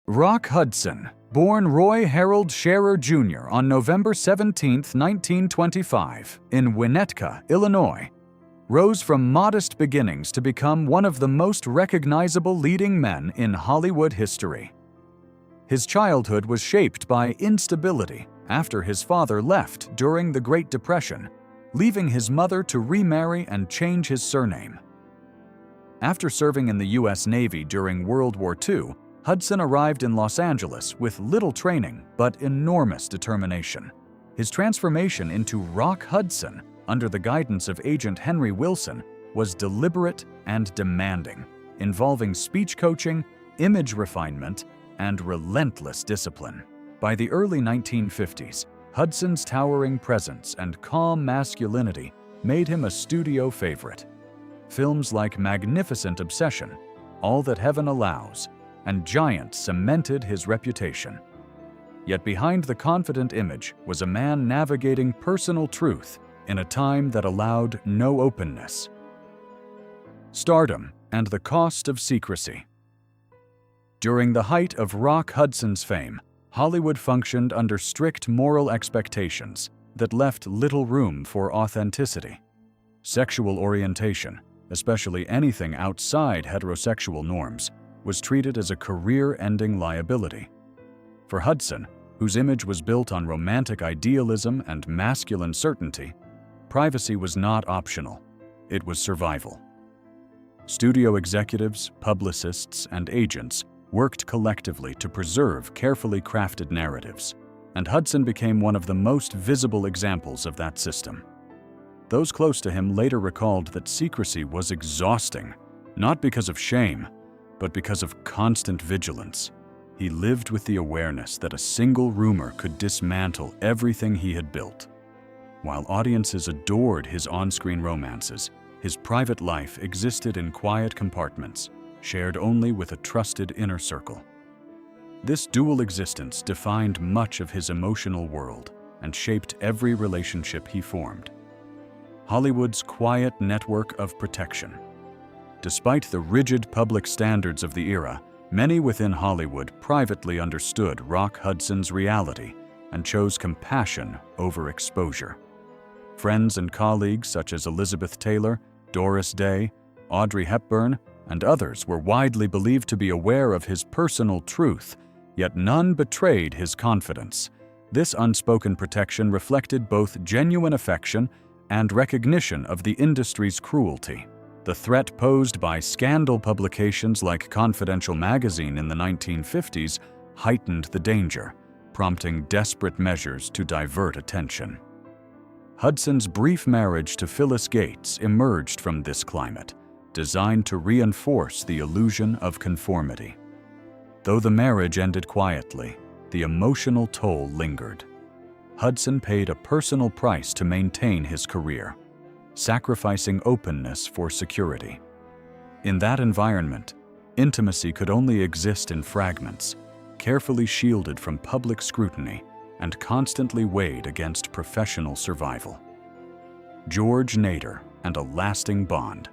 Rock Hudson, born Roy Harold Scherer Jr. on November 17, 1925, in Winnetka, Illinois, rose from modest beginnings to become one of the most recognizable leading men in Hollywood history. His childhood was shaped by instability after his father left during the Great Depression, leaving his mother to remarry and change his surname. After serving in the U.S. Navy during World War II, Hudson arrived in Los Angeles with little training but enormous determination. His transformation into Rock Hudson, under the guidance of Agent Henry Wilson, was deliberate and demanding, involving speech coaching, image refinement, and relentless discipline. By the early 1950s, Hudson's towering presence and calm masculinity made him a studio favorite. Films like Magnificent Obsession, All That Heaven Allows, and Giant cemented his reputation. Yet behind the confident image was a man navigating personal truth in a time that allowed no openness. Stardom and the cost of secrecy. During the height of Rock Hudson's fame, Hollywood functioned under strict moral expectations that left little room for authenticity. Sexual orientation, especially anything outside heterosexual norms, was treated as a career-ending liability. For Hudson, whose image was built on romantic idealism and masculine certainty, privacy was not optional, it was survival. Studio executives, publicists, and agents worked collectively to preserve carefully crafted narratives, and Hudson became one of the most visible examples of that system. Those close to him later recalled that secrecy was exhausting, not because of shame, but because of constant vigilance. He lived with the awareness that a single rumor could dismantle everything he had built. While audiences adored his on-screen romances, his private life existed in quiet compartments, shared only with a trusted inner circle. This dual existence defined much of his emotional world and shaped every relationship he formed. Hollywood's quiet network of protection. Despite the rigid public standards of the era, many within Hollywood privately understood Rock Hudson's reality and chose compassion over exposure. Friends and colleagues such as Elizabeth Taylor, Doris Day, Audrey Hepburn, and others were widely believed to be aware of his personal truth, yet none betrayed his confidence. This unspoken protection reflected both genuine affection and recognition of the industry's cruelty. The threat posed by scandal publications like Confidential magazine in the 1950s heightened the danger, prompting desperate measures to divert attention. Hudson's brief marriage to Phyllis Gates emerged from this climate, designed to reinforce the illusion of conformity. Though the marriage ended quietly, the emotional toll lingered. Hudson paid a personal price to maintain his career, sacrificing openness for security. In that environment, intimacy could only exist in fragments, carefully shielded from public scrutiny and constantly weighed against professional survival. George Nader and a lasting bond.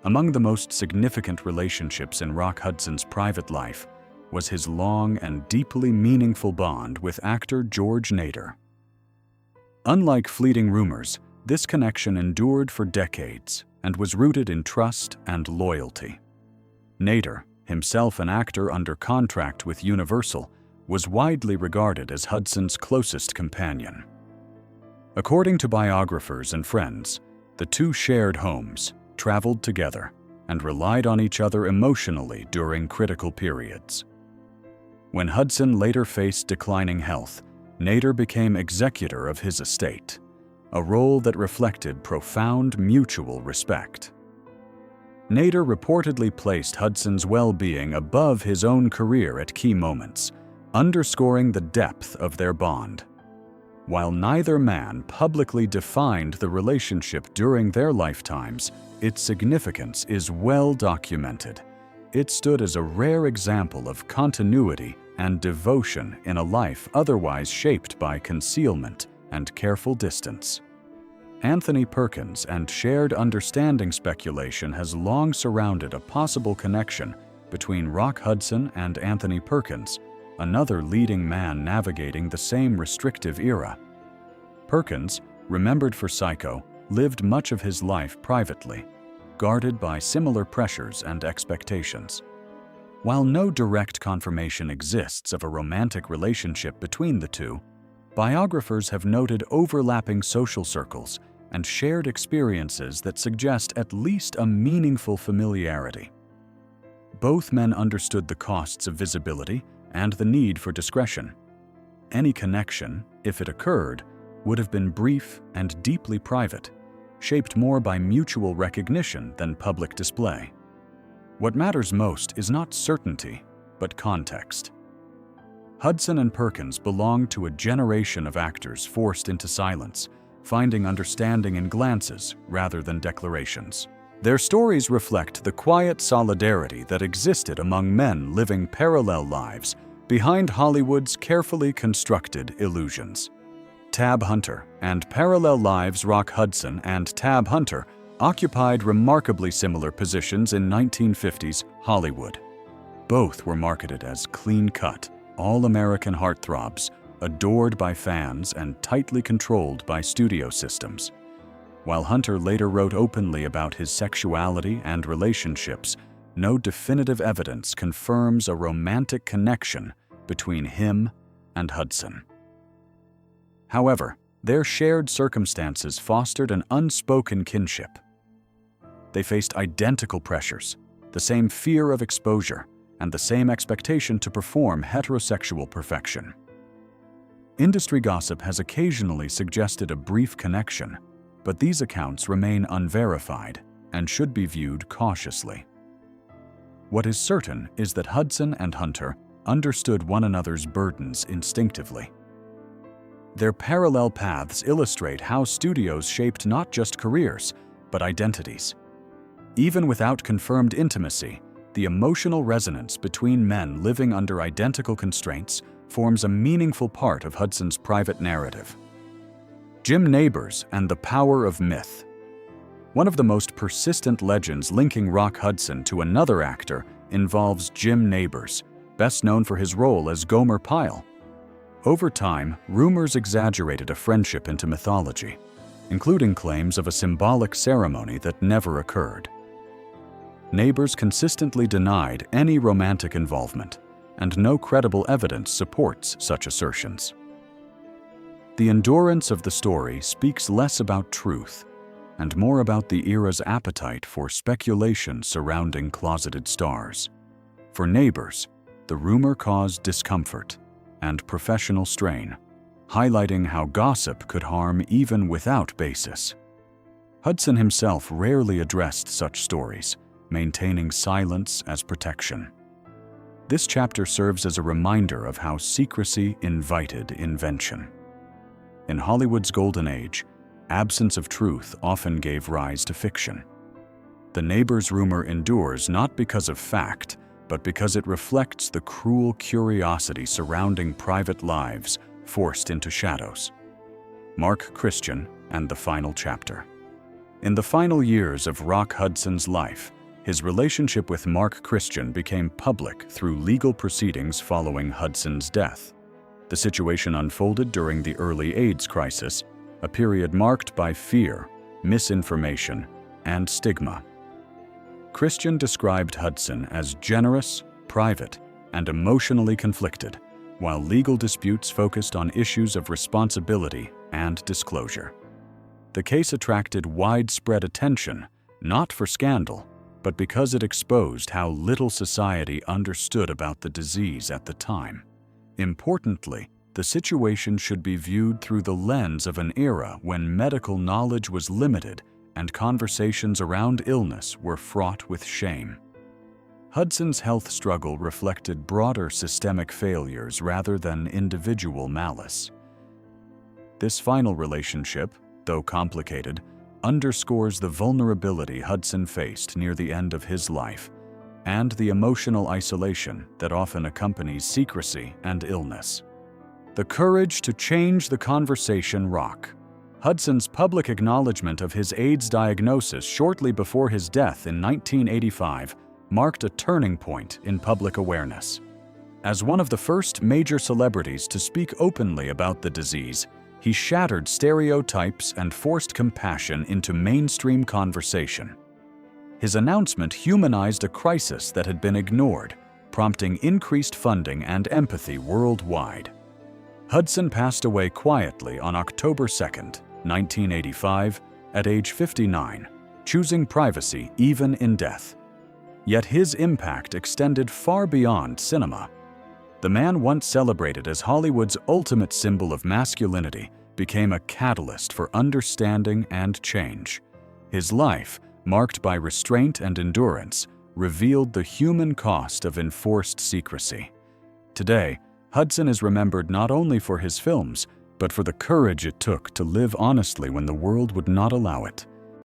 Among the most significant relationships in Rock Hudson's private life was his long and deeply meaningful bond with actor George Nader. Unlike fleeting rumors, this connection endured for decades and was rooted in trust and loyalty. Nader, himself an actor under contract with Universal, was widely regarded as Hudson's closest companion. According to biographers and friends, the two shared homes, traveled together, and relied on each other emotionally during critical periods. When Hudson later faced declining health, Nader became executor of his estate, a role that reflected profound mutual respect. Nader reportedly placed Hudson's well-being above his own career at key moments, underscoring the depth of their bond. While neither man publicly defined the relationship during their lifetimes, its significance is well documented. It stood as a rare example of continuity and devotion in a life otherwise shaped by concealment and careful distance. Anthony Perkins and shared understanding speculation has long surrounded a possible connection between Rock Hudson and Anthony Perkins, another leading man navigating the same restrictive era. Perkins, remembered for Psycho, lived much of his life privately, guarded by similar pressures and expectations. While no direct confirmation exists of a romantic relationship between the two, biographers have noted overlapping social circles and shared experiences that suggest at least a meaningful familiarity. Both men understood the costs of visibility and the need for discretion. Any connection, if it occurred, would have been brief and deeply private, shaped more by mutual recognition than public display. What matters most is not certainty, but context. Hudson and Perkins belonged to a generation of actors forced into silence, finding understanding in glances rather than declarations. Their stories reflect the quiet solidarity that existed among men living parallel lives behind Hollywood's carefully constructed illusions. Tab Hunter and Parallel Lives. Rock Hudson and Tab Hunter occupied remarkably similar positions in 1950s Hollywood. Both were marketed as clean-cut, all-American heartthrobs, adored by fans and tightly controlled by studio systems. While Hunter later wrote openly about his sexuality and relationships, no definitive evidence confirms a romantic connection between him and Hudson. However, their shared circumstances fostered an unspoken kinship. They faced identical pressures, the same fear of exposure, and the same expectation to perform heterosexual perfection. Industry gossip has occasionally suggested a brief connection, but these accounts remain unverified and should be viewed cautiously. What is certain is that Hudson and Hunter understood one another's burdens instinctively. Their parallel paths illustrate how studios shaped not just careers, but identities. Even without confirmed intimacy, the emotional resonance between men living under identical constraints forms a meaningful part of Hudson's private narrative. Jim Nabors and the Power of Myth. One of the most persistent legends linking Rock Hudson to another actor involves Jim Nabors, best known for his role as Gomer Pyle. Over time, rumors exaggerated a friendship into mythology, including claims of a symbolic ceremony that never occurred. Nabors consistently denied any romantic involvement, and no credible evidence supports such assertions. The endurance of the story speaks less about truth and more about the era's appetite for speculation surrounding closeted stars. For Nabors, the rumor caused discomfort and professional strain, highlighting how gossip could harm even without basis. Hudson himself rarely addressed such stories, maintaining silence as protection. This chapter serves as a reminder of how secrecy invited invention. In Hollywood's golden age, absence of truth often gave rise to fiction. The Nabors rumor endures not because of fact, but because it reflects the cruel curiosity surrounding private lives forced into shadows. Mark Christian and the Final Chapter. In the final years of Rock Hudson's life, his relationship with Mark Christian became public through legal proceedings following Hudson's death. The situation unfolded during the early AIDS crisis, a period marked by fear, misinformation, and stigma. Christian described Hudson as generous, private, and emotionally conflicted, while legal disputes focused on issues of responsibility and disclosure. The case attracted widespread attention, not for scandal, but because it exposed how little society understood about the disease at the time. Importantly, the situation should be viewed through the lens of an era when medical knowledge was limited and conversations around illness were fraught with shame. Hudson's health struggle reflected broader systemic failures rather than individual malice. This final relationship, though complicated, underscores the vulnerability Hudson faced near the end of his life and the emotional isolation that often accompanies secrecy and illness. The courage to change the conversation. Rock Hudson's public acknowledgement of his AIDS diagnosis shortly before his death in 1985 marked a turning point in public awareness. As one of the first major celebrities to speak openly about the disease, he shattered stereotypes and forced compassion into mainstream conversation. His announcement humanized a crisis that had been ignored, prompting increased funding and empathy worldwide. Hudson passed away quietly on October 2, 1985, at age 59, choosing privacy even in death. Yet his impact extended far beyond cinema. The man once celebrated as Hollywood's ultimate symbol of masculinity became a catalyst for understanding and change. His life, marked by restraint and endurance, revealed the human cost of enforced secrecy. Today, Hudson is remembered not only for his films, but for the courage it took to live honestly when the world would not allow it.